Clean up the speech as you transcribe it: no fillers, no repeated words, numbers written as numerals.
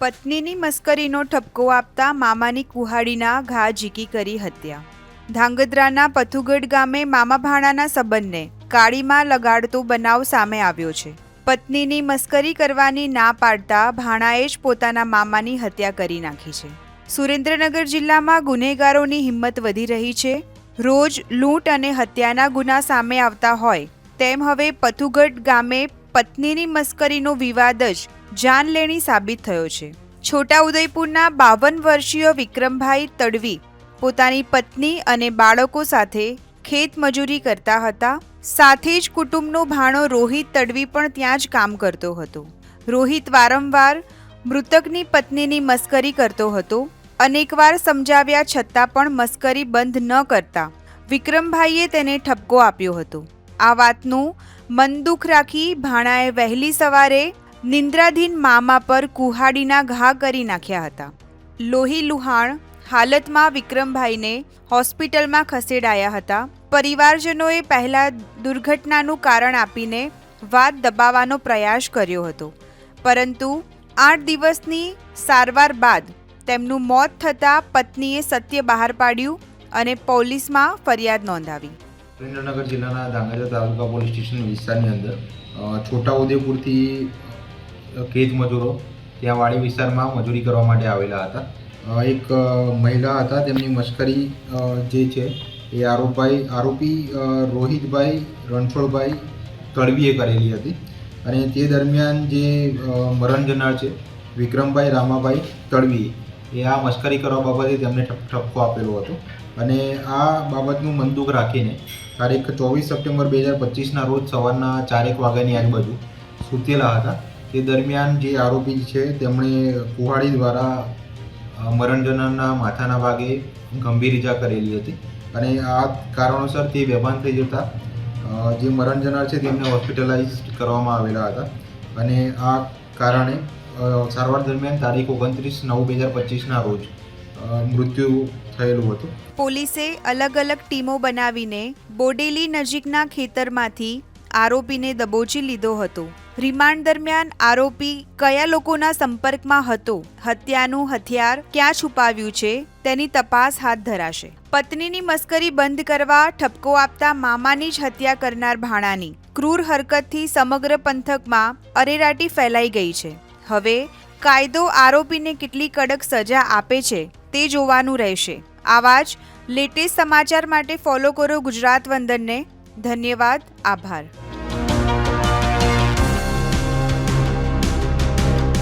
પત્નીની મસ્કરીનો ઠપકો આપતા મામાની કુહાડીના ઘા ઝીકી કરી હત્યા. ધાંગધ્રાના પથુગઢ ગામે મામા ભાણાના સંબંધને કાળીમાં લગાડતો બનાવ સામે આવ્યો છે. પત્નીની મસ્કરી કરવાની ના પાડતા ભાણાએ જ પોતાના મામાની હત્યા કરી નાખી છે. સુરેન્દ્રનગર જિલ્લામાં ગુનેગારોની હિંમત વધી રહી છે. રોજ લૂંટ અને હત્યાના ગુના સામે આવતા હોય તેમ હવે પથુગઢ ગામે પત્નીની મસ્કરીનો વિવાદ જ જાનલેણી સાબિત થયો છે. છોટાઉદેપુરના 52 વર્ષીય વિક્રમભાઈ તડવી પોતાની પત્ની અને બાળકો સાથે ખેતમજૂરી કરતા હતા. સાથે જ કુટુંબનો ભાણો રોહિત તડવી પણ ત્યાં જ કામ કરતો હતો. રોહિત વારંવાર મૃતકની પત્નીની મસ્કરી કરતો હતો. અનેકવાર સમજાવ્યા છતાં પણ મસ્કરી બંધ ન કરતા વિક્રમભાઈએ તેને ઠપકો આપ્યો હતો. આ વાતનું મન દુઃખ રાખી ભાણાએ વહેલી સવારે નિંદ્રાધીન મામા પર કુહાડીના ઘા કરી નાખ્યા હતા. લોહી લુહાણ હાલતમાં વિક્રમભાઈને હોસ્પિટલમાં ખસેડાયા હતા. પરિવારજનોએ પહેલા દુર્ઘટનાનું કારણ આપીને વાત દબાવવાનો પ્રયાસ કર્યો હતો, પરંતુ 8 દિવસની સારવાર બાદ તેમનું મોત થતાં પત્નીએ સત્ય બહાર પાડ્યું અને પોલીસમાં ફરિયાદ નોંધાવી. સુરેન્દ્રનગર જિલ્લાના ધાંગધ્રા તાલુકા પોલીસ સ્ટેશન વિસ્તારની અંદર છોટાઉદેપુરથી ખેત મજૂરો ત્યાં વાડી વિસ્તારમાં મજૂરી કરવા માટે આવેલા હતા. એક મહિલા હતા, તેમની મશ્કરી જે છે એ આરોપી રોહિતભાઈ રણછોડભાઈ તડવીએ કરેલી હતી. અને તે દરમિયાન જે મરણ જનાર છે વિક્રમભાઈ રામાભાઈ તડવી એ આ મશ્કરી કરવા બાબતે તેમને ઠપકો આપેલો હતો. અને આ બાબતનું મનદુખ રાખીને તારીખ 24 સપ્ટેમ્બર 2025ના રોજ સવારના 4 વાગ્યાની આજુબાજુ સૂતેલા હતા. તે દરમિયાન જે આરોપી છે તેમણે કુહાડી દ્વારા મરણ જનારના માથાના ભાગે ગંભીર ઈજા કરેલી હતી. અને આ કારણોસર તે બેભાન થઈ જતા જે મરણ જનાર છે તેમને હોસ્પિટલાઇઝ કરવામાં આવેલા હતા. અને આ કારણે સારવાર દરમિયાન તારીખ 29/9/2025ના રોજ મૃત્યુ થયેલું હતું. પોલીસે અલગ અલગ ટીમો બનાવીને બોડેલી નજીકના ખેતરમાંથી આરોપીને દબોચી લીધો હતો. રિમાન્ડ દરમિયાન આરોપી કયા લોકોના સંપર્કમાં હતો, હત્યાનું હથિયાર ક્યાં છુપાવ્યું છે તેની તપાસ હાથ ધરાશે. પત્નીની મસ્કરી બંધ કરવા ઠપકો આપતા મામાની જ હત્યા કરનાર ભાણાની ક્રૂર હરકતથી સમગ્ર પંથકમાં અરેરાટી ફેલાઈ ગઈ છે. હવે કાયદો આરોપીને કેટલી કડક સજા આપે છે તે જોવાનું રહેશે. આવા જ લેટેસ્ટ સમાચાર માટે ફોલો કરો ગુજરાત વંદનને. ધન્યવાદ. આભાર.